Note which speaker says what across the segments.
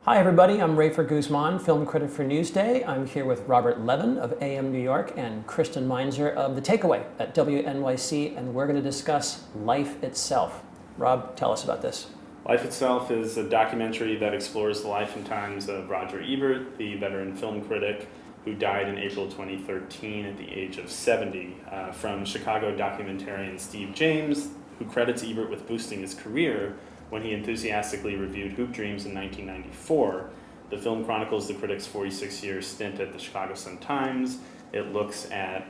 Speaker 1: Hi everybody, I'm Rafer Guzman, film critic for Newsday. I'm here with Robert Levin of AM New York and Kristen Meinzer of The Takeaway at WNYC, and we're going to discuss Life Itself. Rob, tell us about this.
Speaker 2: Life Itself is a documentary that explores the life and times of Roger Ebert, the veteran film critic who died in April 2013 at the age of 70, from Chicago documentarian Steve James, who credits Ebert with boosting his career when he enthusiastically reviewed Hoop Dreams in 1994. The film chronicles the critic's 46-year stint at the Chicago Sun-Times. It looks at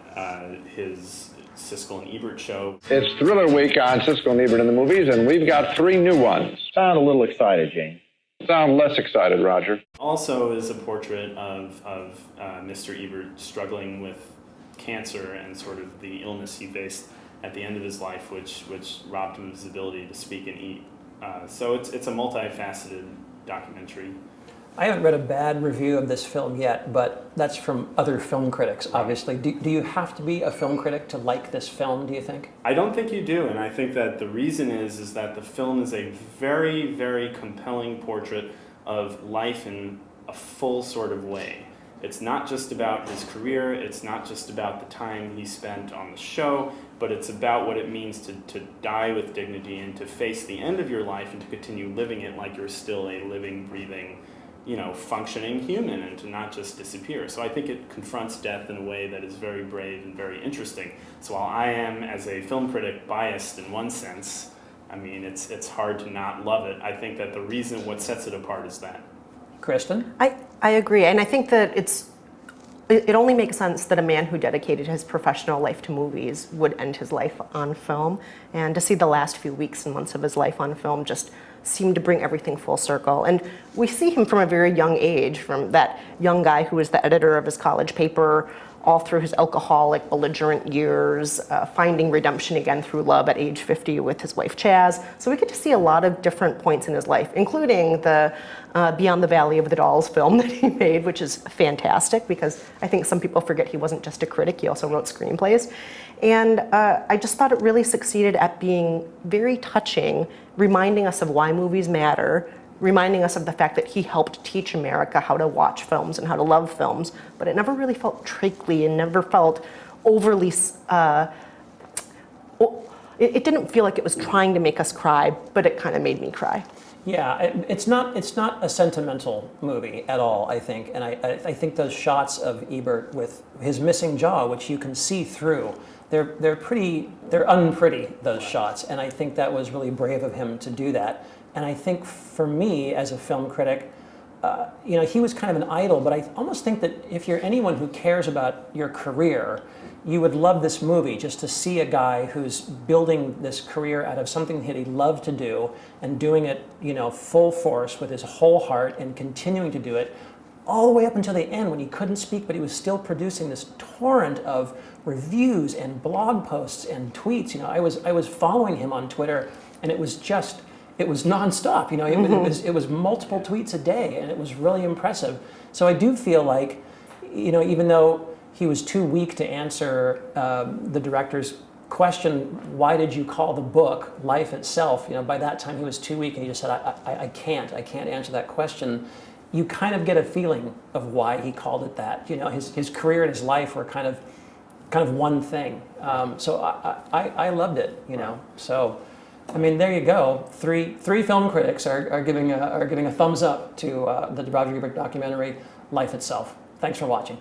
Speaker 2: his Siskel and Ebert show.
Speaker 3: It's Thriller Week on Siskel and Ebert in the movies, and we've got 3 new ones.
Speaker 4: Sound a little excited, Jane.
Speaker 3: Sound less excited, Roger.
Speaker 2: Also is a portrait of Mr. Ebert struggling with cancer and sort of the illness he faced at the end of his life, which robbed him of his ability to speak and eat. So it's a multifaceted documentary.
Speaker 1: I haven't read a bad review of this film yet, but that's from other film critics, obviously. Do you have to be a film critic to like this film, do you think?
Speaker 2: I don't think you do, and I think that the reason is that the film is a very, very compelling portrait of life in a full sort of way. It's not just about his career, it's not just about the time he spent on the show, but it's about what it means to die with dignity and to face the end of your life and to continue living it like you're still a living, breathing, functioning human, and to not just disappear. So I think it confronts death in a way that is very brave and very interesting. So while I am, as a film critic, biased in one sense, I mean, it's hard to not love it. I think that the reason what sets it apart is that.
Speaker 1: Kristen?
Speaker 5: I agree, and I think that it only makes sense that a man who dedicated his professional life to movies would end his life on film, and to see the last few weeks and months of his life on film just seemed to bring everything full circle. And we see him from a very young age, from that young guy who was the editor of his college paper, all through his alcoholic, belligerent years, finding redemption again through love at age 50 with his wife Chaz. So we get to see a lot of different points in his life, including the Beyond the Valley of the Dolls film that he made, which is fantastic because I think some people forget he wasn't just a critic, he also wrote screenplays. And I just thought it really succeeded at being very touching, reminding us of why movies matter, reminding us of the fact that he helped teach America how to watch films and how to love films, but it never really felt trickly and never felt overly, it didn't feel like it was trying to make us cry, but it kind of made me cry.
Speaker 1: Yeah, it's not a sentimental movie at all, I think. And I think those shots of Ebert with his missing jaw, which you can see through, they're unpretty, those shots. And I think that was really brave of him to do that. And I think for me, as a film critic, he was kind of an idol, but I almost think that if you're anyone who cares about your career, you would love this movie, just to see a guy who's building this career out of something that he loved to do and doing it, full force with his whole heart and continuing to do it all the way up until the end when he couldn't speak, but he was still producing this torrent of reviews and blog posts and tweets. I was following him on Twitter, and it was nonstop. It was multiple tweets a day, and it was really impressive. So I do feel like, even though he was too weak to answer the director's question, why did you call the book Life Itself? By that time he was too weak, and he just said, I can't answer that question. You kind of get a feeling of why he called it that. His career and his life were kind of one thing. So I loved it. So. I mean, there you go. Three film critics are giving a thumbs up to the Roger Ebert documentary, Life Itself. Thanks for watching.